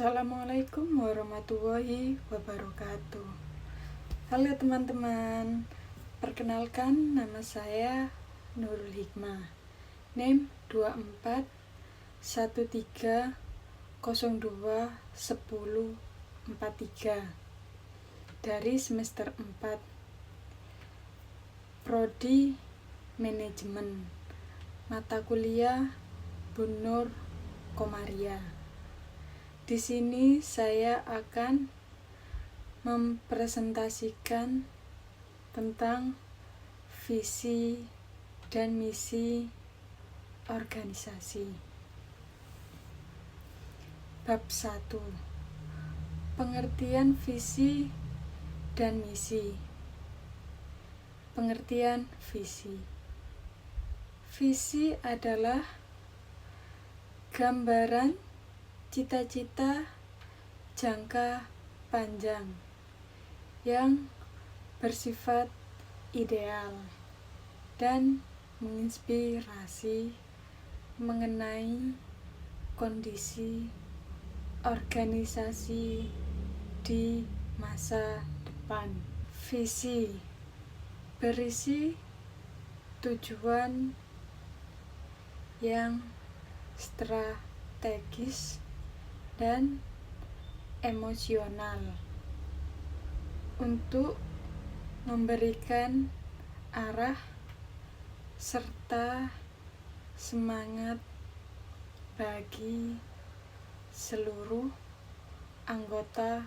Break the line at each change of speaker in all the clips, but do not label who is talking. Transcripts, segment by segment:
Assalamualaikum warahmatullahi wabarakatuh. Halo teman-teman, perkenalkan nama saya Nurul Hikmah, NIM 2413021043 dari semester 4 Prodi Manajemen, mata kuliah Bunur Komaria. Di sini saya akan mempresentasikan tentang visi dan misi organisasi. Bab 1. Pengertian visi dan misi. Pengertian visi. Visi adalah gambaran cita-cita jangka panjang yang bersifat ideal dan menginspirasi mengenai kondisi organisasi di masa depan. Visi berisi tujuan yang strategis dan emosional untuk memberikan arah serta semangat bagi seluruh anggota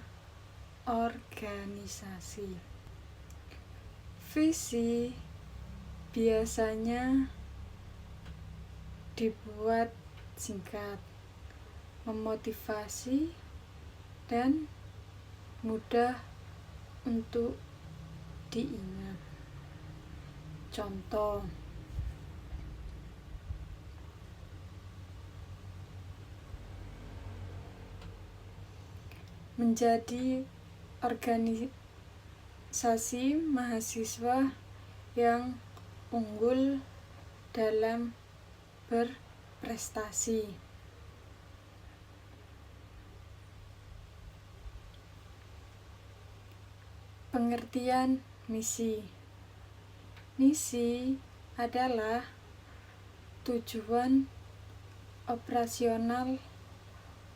organisasi. Visi biasanya dibuat singkat, memotivasi, dan mudah untuk diingat. Contoh: menjadi organisasi mahasiswa yang unggul dalam berprestasi. Pengertian misi. Misi adalah tujuan operasional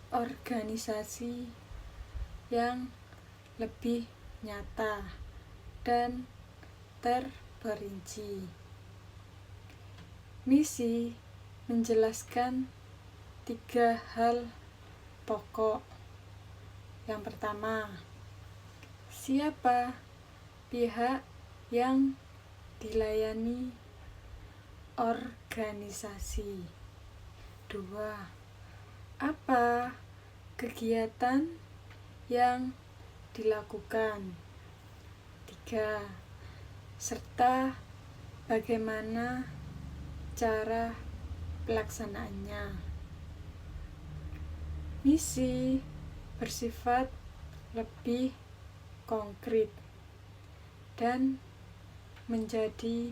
organisasi yang lebih nyata dan terperinci. Misi menjelaskan 3 hal pokok. Yang pertama, siapa pihak yang dilayani organisasi. 2. Apa kegiatan yang dilakukan. 3. Serta bagaimana cara pelaksanaannya. Misi bersifat lebih konkret dan menjadi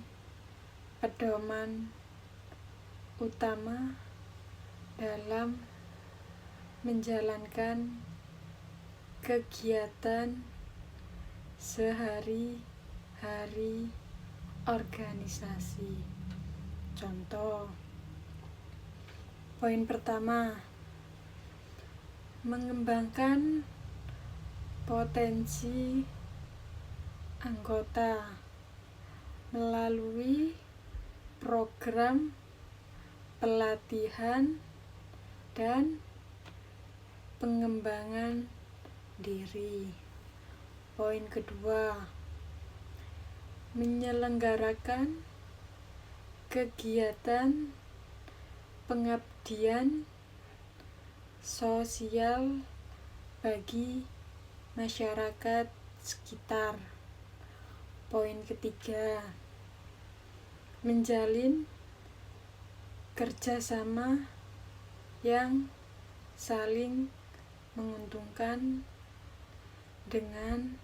pedoman utama dalam menjalankan kegiatan sehari-hari organisasi. Contoh: poin pertama, mengembangkan potensi anggota melalui program pelatihan dan pengembangan diri. Poin kedua, menyelenggarakan kegiatan pengabdian sosial bagi masyarakat sekitar. Poin ketiga, menjalin kerjasama yang saling menguntungkan dengan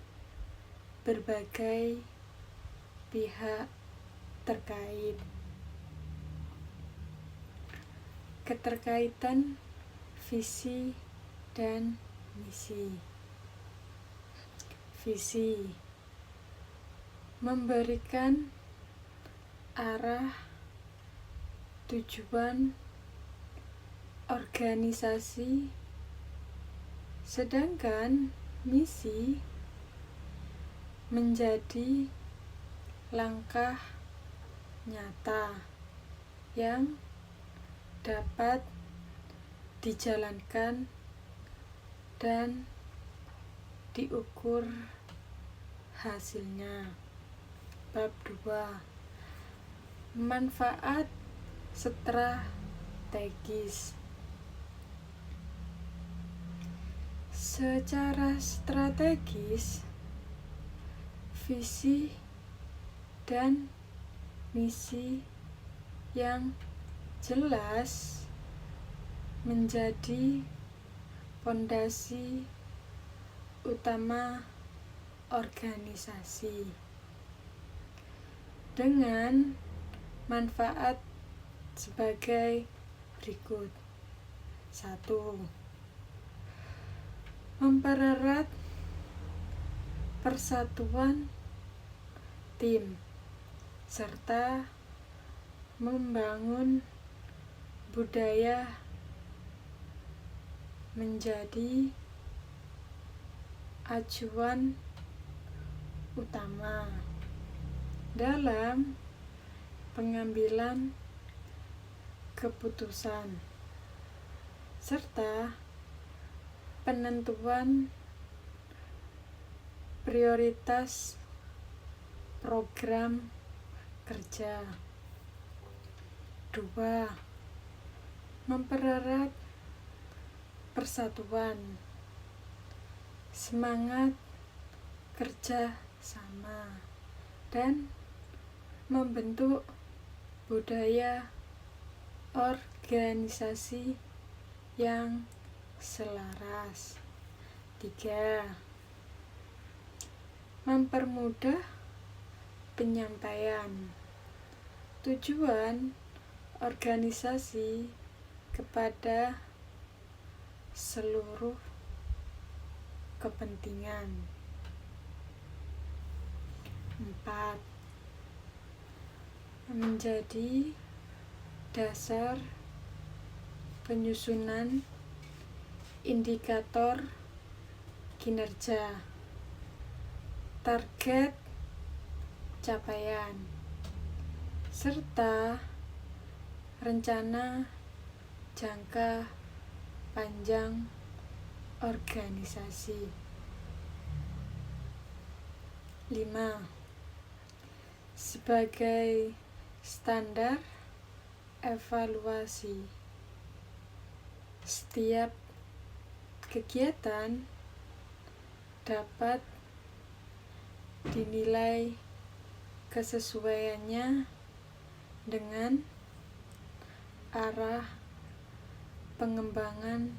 berbagai pihak terkait. Keterkaitan visi dan misi. Visi memberikan arah tujuan organisasi, sedangkan misi menjadi langkah nyata yang dapat dijalankan dan diukur hasilnya. Bab 2. Manfaat strategis. Secara strategis, visi dan misi yang jelas menjadi fondasi utama organisasi dengan manfaat sebagai berikut. 1. Mempererat persatuan tim serta membangun budaya menjadi acuan utama dalam pengambilan keputusan serta penentuan prioritas program kerja. 2. Mempererat persatuan, semangat kerja sama, dan membentuk budaya organisasi yang selaras. 3. Mempermudah penyampaian tujuan organisasi kepada seluruh kepentingan. 4. Menjadi dasar penyusunan indikator kinerja, target capaian, serta rencana jangka panjang organisasi. 5. Sebagai standar evaluasi, setiap kegiatan dapat dinilai kesesuaiannya dengan arah pengembangan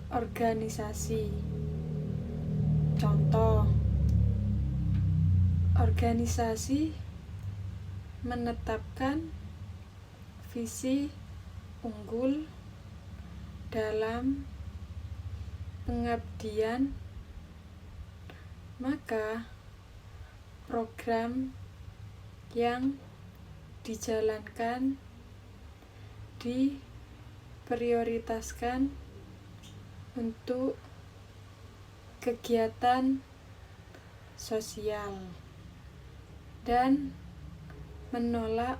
organisasi. Contoh, organisasi menetapkan visi unggul dalam pengabdian, maka program yang dijalankan diprioritaskan untuk kegiatan sosial dan menolak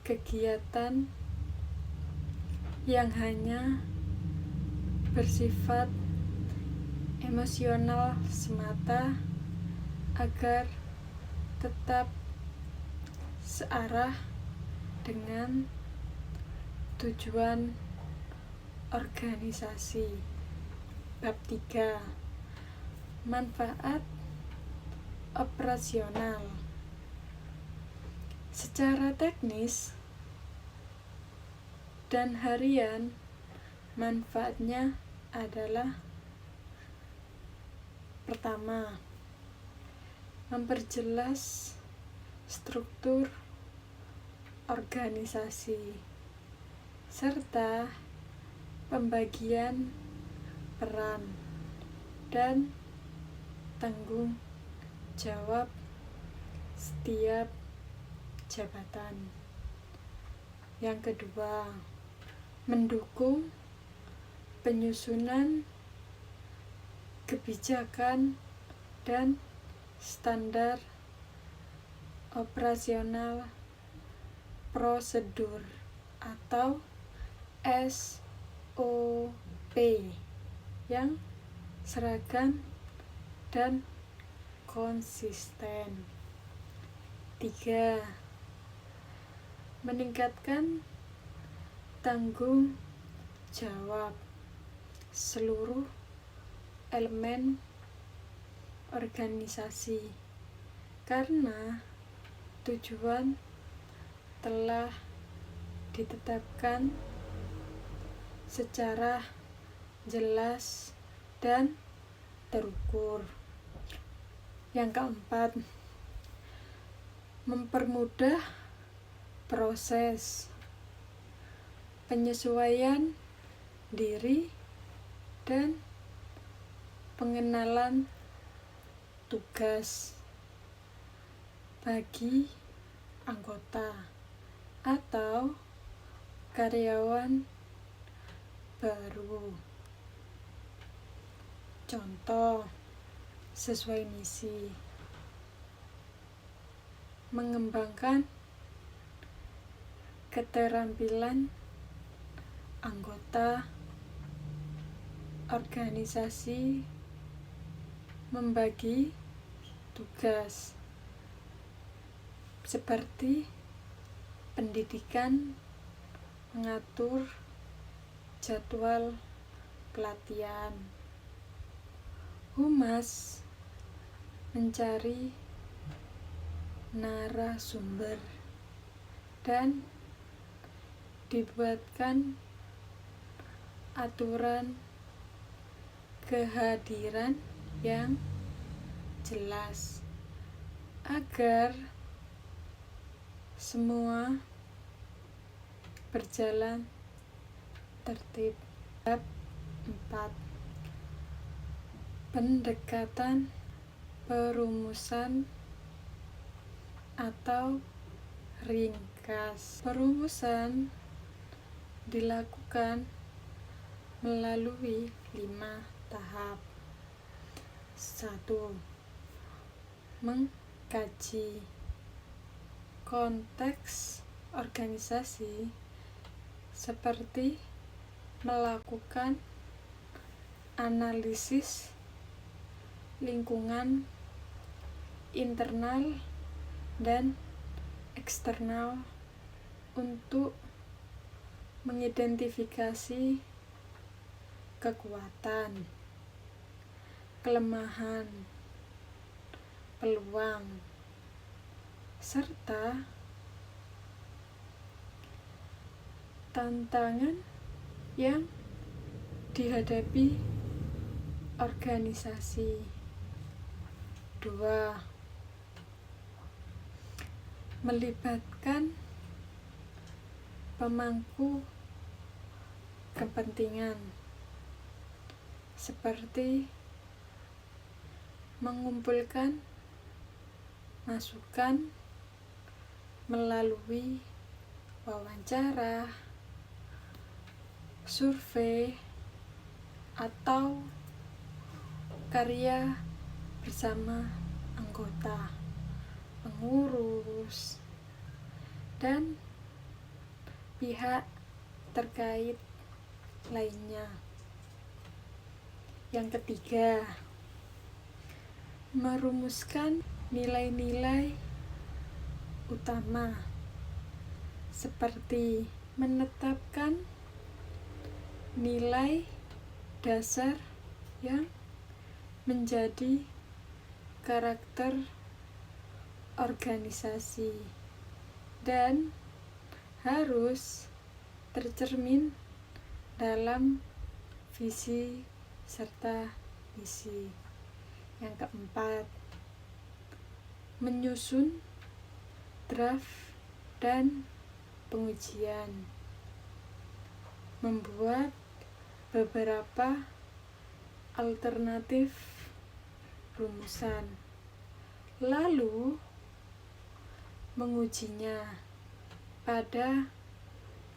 kegiatan yang hanya bersifat emosional semata agar tetap searah dengan tujuan organisasi. Bab 3. Manfaat operasional. Secara teknis dan harian, manfaatnya adalah: pertama, memperjelas struktur organisasi serta pembagian peran dan tanggung jawab setiap jabatan. Yang kedua, mendukung penyusunan kebijakan dan standar operasional prosedur atau SOP yang seragam dan konsisten. 3. Meningkatkan tanggung jawab seluruh elemen organisasi karena tujuan telah ditetapkan secara jelas dan terukur. Yang keempat, mempermudah proses penyesuaian diri dan pengenalan tugas bagi anggota atau karyawan baru. Contoh sesuai misi: mengembangkan keterampilan anggota organisasi, membagi tugas seperti pendidikan, mengatur jadwal pelatihan. Humas mencari narasumber dan dibuatkan aturan kehadiran yang jelas agar semua berjalan tertib. Bab 4. Pendekatan perumusan atau ringkas. Perumusan dilakukan melalui 5 tahap. 1. Mengkaji konteks organisasi seperti melakukan analisis lingkungan internal dan eksternal untuk mengidentifikasi kekuatan, kelemahan, peluang, serta tantangan yang dihadapi organisasi. 2. Melibatkan pemangku kepentingan seperti mengumpulkan masukan melalui wawancara, survei, atau karya bersama anggota, pengurus, dan pihak terkait lainnya. Yang ketiga, merumuskan nilai-nilai utama seperti menetapkan nilai dasar yang menjadi karakter organisasi dan harus tercermin dalam visi serta misi. Yang keempat, menyusun draft dan pengujian, membuat beberapa alternatif rumusan, lalu mengujinya pada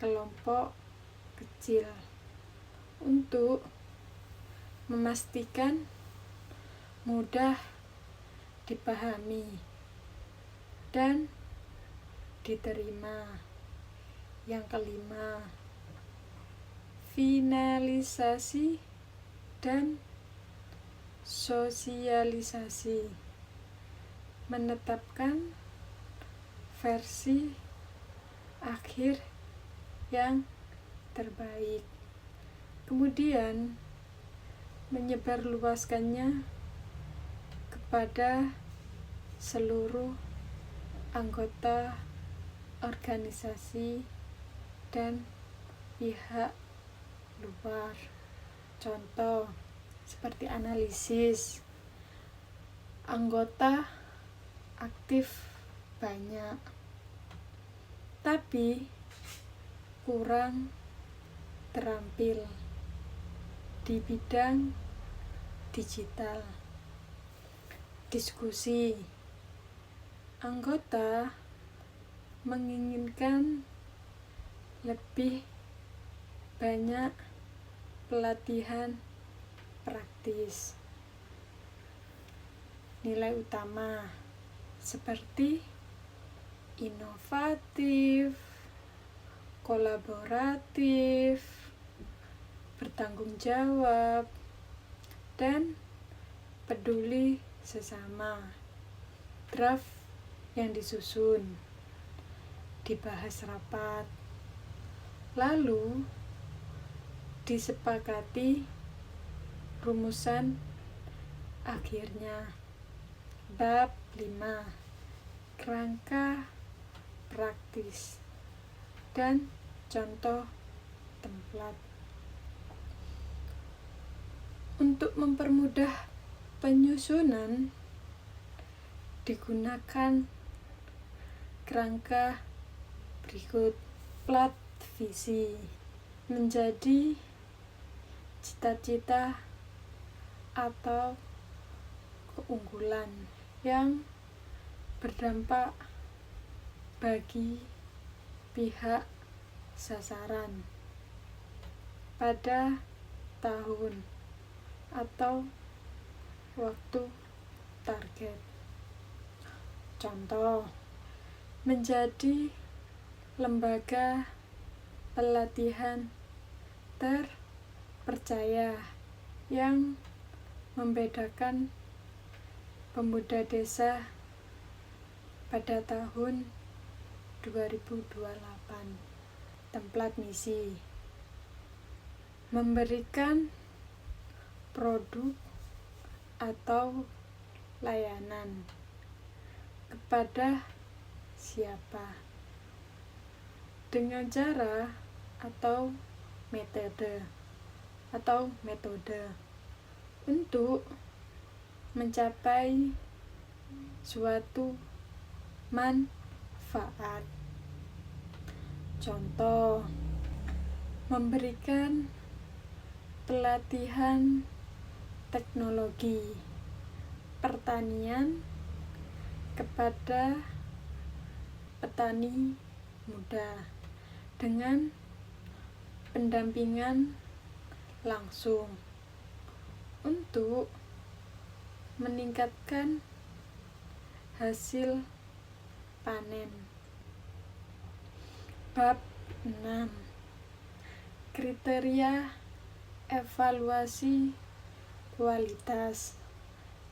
kelompok kecil untuk memastikan mudah dipahami dan diterima. Yang kelima, finalisasi dan sosialisasi, menetapkan versi akhir yang terbaik, kemudian menyebarluaskannya kepada seluruh anggota organisasi dan pihak luar. Contoh seperti analisis, anggota aktif banyak tapi kurang terampil di bidang digital. Diskusi, anggota menginginkan lebih banyak pelatihan praktis. Nilai utama seperti inovatif, kolaboratif, bertanggung jawab, dan peduli sesama. Draft yang disusun dibahas rapat, lalu disepakati rumusan akhirnya. Bab 5, kerangka praktis dan contoh template. Untuk mempermudah penyusunan digunakan kerangka berikut. Plat visi, menjadi cita-cita atau keunggulan yang berdampak bagi pihak sasaran pada tahun atau waktu target. Contoh, menjadi lembaga pelatihan terpercaya yang membedakan pemuda desa pada tahun 2028. Template misi, memberikan produk atau layanan kepada siapa, dengan cara atau metode untuk mencapai suatu manfaat. Contoh, memberikan pelatihan teknologi pertanian kepada petani muda dengan pendampingan langsung untuk meningkatkan hasil panen. Bab 6, kriteria evaluasi kualitas.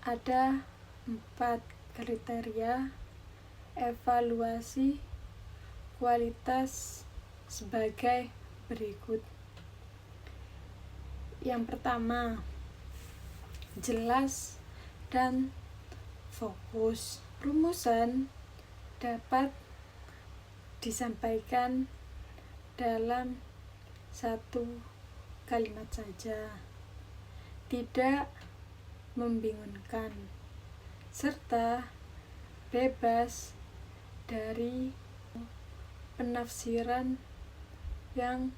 Ada 4 kriteria evaluasi kualitas sebagai berikut. Yang pertama, jelas dan fokus. Rumusan dapat disampaikan dalam 1 kalimat saja, tidak membingungkan, serta bebas dari penafsiran yang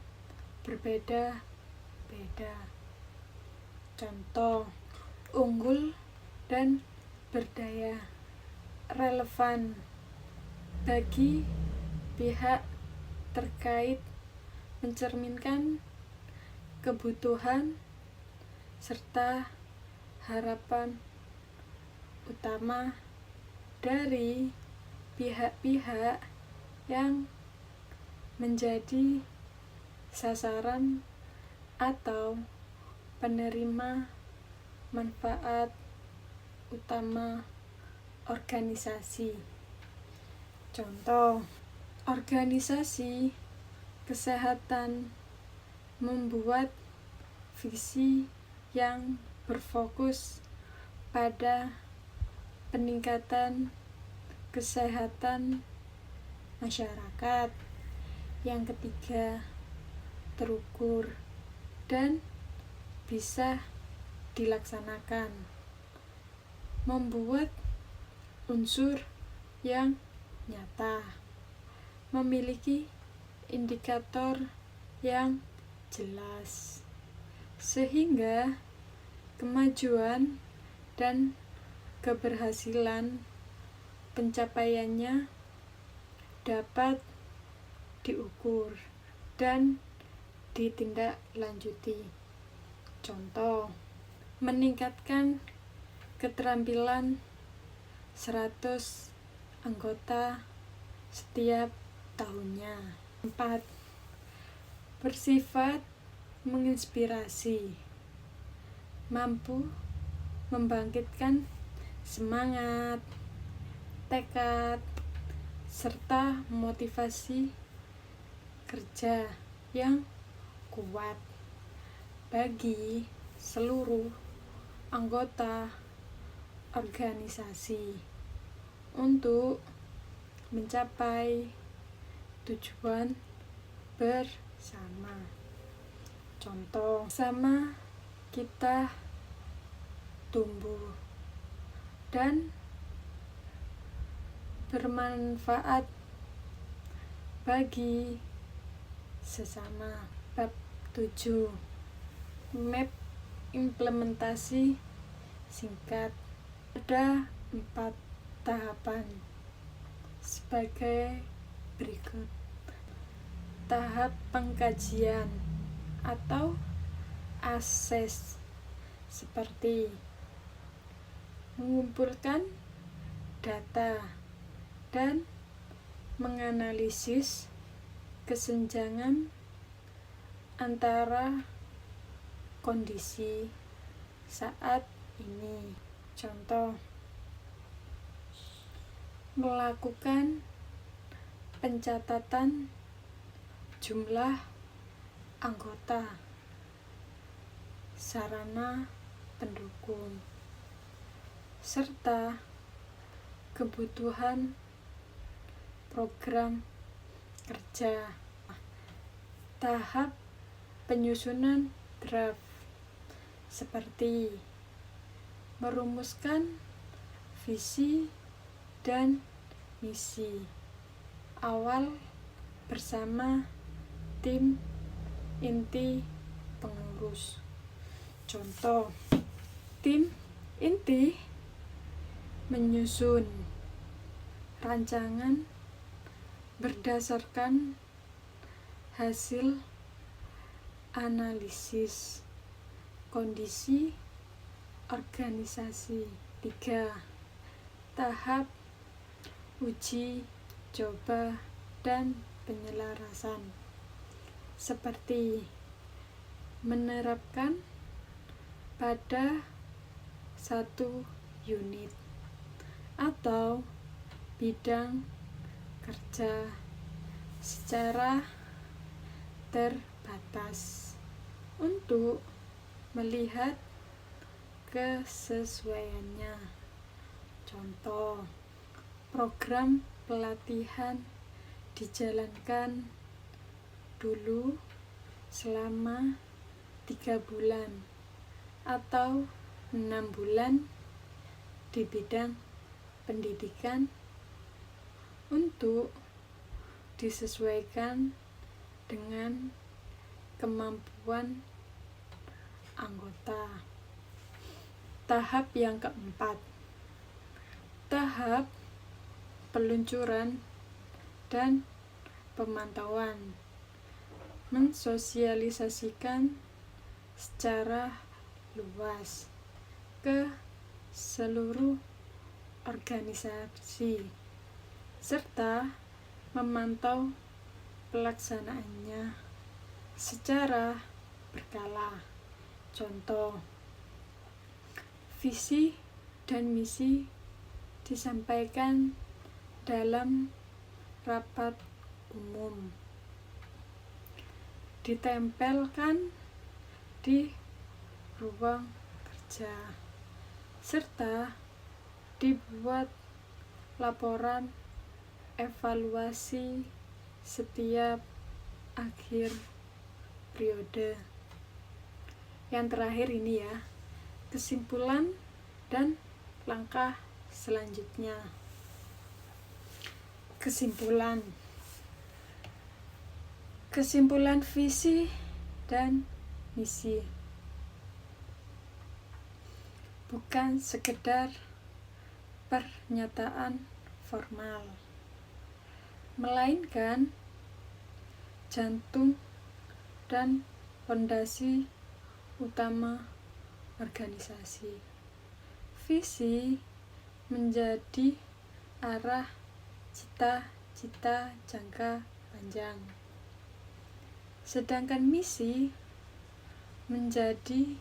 berbeda-beda. Contoh, unggul dan berdaya, relevan bagi pihak terkait, mencerminkan kebutuhan serta harapan utama dari pihak-pihak yang menjadi sasaran atau penerima manfaat utama organisasi. Contoh, organisasi kesehatan membuat visi yang berfokus pada peningkatan kesehatan masyarakat. Yang ketiga, terukur dan bisa dilaksanakan, membuat unsur yang nyata, memiliki indikator yang jelas, sehingga kemajuan dan keberhasilan pencapaiannya dapat diukur dan ditindaklanjuti. Contoh, meningkatkan keterampilan 100 anggota setiap tahunnya. 4. Bersifat menginspirasi, mampu membangkitkan semangat, tekad, serta motivasi kerja yang kuat bagi seluruh anggota organisasi untuk mencapai tujuan bersama. Contoh, sama kita tumbuh dan bermanfaat bagi sesama. Bab 7. Map implementasi singkat. Ada 4 tahapan sebagai berikut. Tahap pengkajian atau assess, seperti mengumpulkan data dan menganalisis kesenjangan antara kondisi saat ini. Contoh, melakukan pencatatan jumlah anggota, sarana pendukung, serta kebutuhan program kerja. Tahap penyusunan draft, seperti merumuskan visi dan misi awal bersama tim inti pengurus. Contoh, tim inti menyusun rancangan berdasarkan hasil analisis kondisi organisasi. 3. Tahap uji coba dan penyelarasan, seperti menerapkan pada satu unit atau bidang kerja secara terbatas untuk melihat kesesuaiannya. Contoh, program pelatihan dijalankan dulu selama 3 bulan atau 6 bulan di bidang pendidikan untuk disesuaikan dengan kemampuan anggota. Tahap yang keempat, tahap peluncuran dan pemantauan. Mensosialisasikan secara luas ke seluruh organisasi serta memantau pelaksanaannya secara berkala. Contoh, visi dan misi disampaikan dalam rapat umum, ditempelkan di ruang kerja, serta dibuat laporan evaluasi setiap akhir periode. Yang terakhir ini ya, kesimpulan dan langkah selanjutnya. Kesimpulan visi dan misi bukan sekedar pernyataan formal, melainkan jantung dan fondasi utama organisasi. Visi menjadi arah cita-cita jangka panjang, sedangkan misi menjadi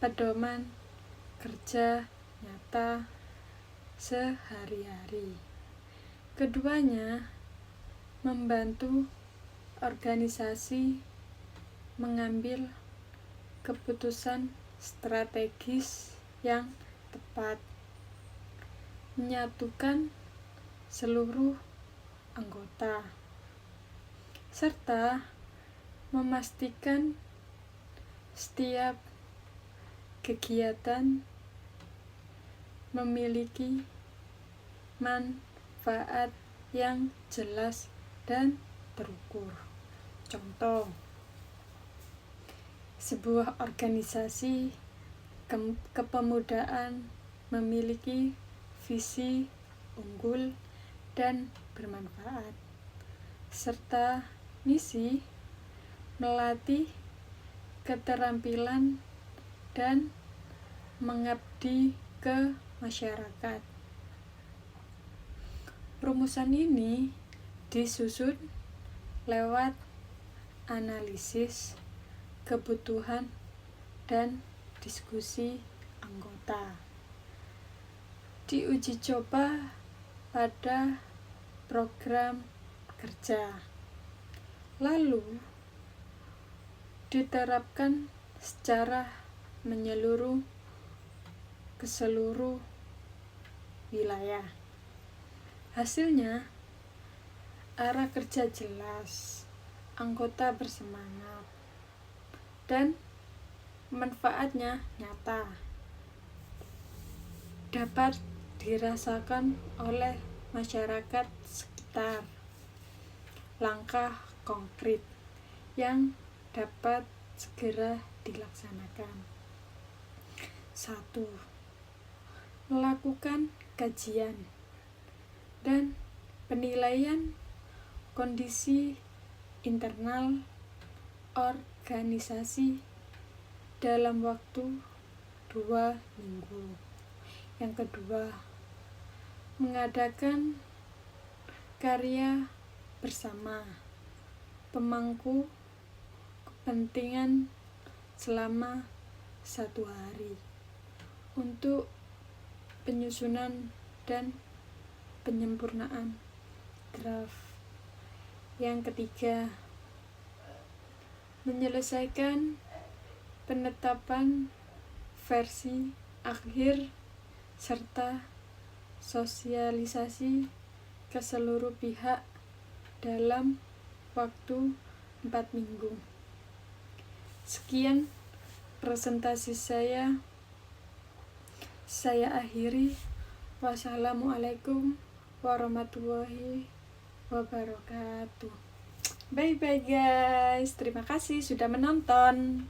pedoman kerja nyata sehari-hari. Keduanya membantu organisasi mengambil keputusan strategis yang tepat, menyatukan seluruh anggota, serta memastikan setiap kegiatan memiliki manfaat yang jelas dan terukur. Contoh, sebuah organisasi kepemudaan memiliki visi unggul dan bermanfaat, serta misi melatih keterampilan dan mengabdi ke masyarakat. Rumusan ini disusun lewat analisis kebutuhan dan diskusi anggota. Diuji coba pada program kerja, lalu diterapkan secara menyeluruh ke seluruh wilayah. Hasilnya, arah kerja jelas, anggota bersemangat, dan manfaatnya nyata, dapat dirasakan oleh masyarakat sekitar. Langkah konkret yang dapat segera dilaksanakan. 1. Melakukan kajian dan penilaian kondisi internal organisasi dalam waktu 2 minggu. Yang kedua, mengadakan karya bersama pemangku kepentingan selama 1 hari untuk penyusunan dan penyempurnaan draft. Yang ketiga, menyelesaikan penetapan versi akhir serta sosialisasi ke seluruh pihak dalam waktu 4 minggu. Sekian presentasi saya akhiri. Wassalamualaikum warahmatullahi wabarakatuh. Bye bye guys, terima kasih sudah menonton.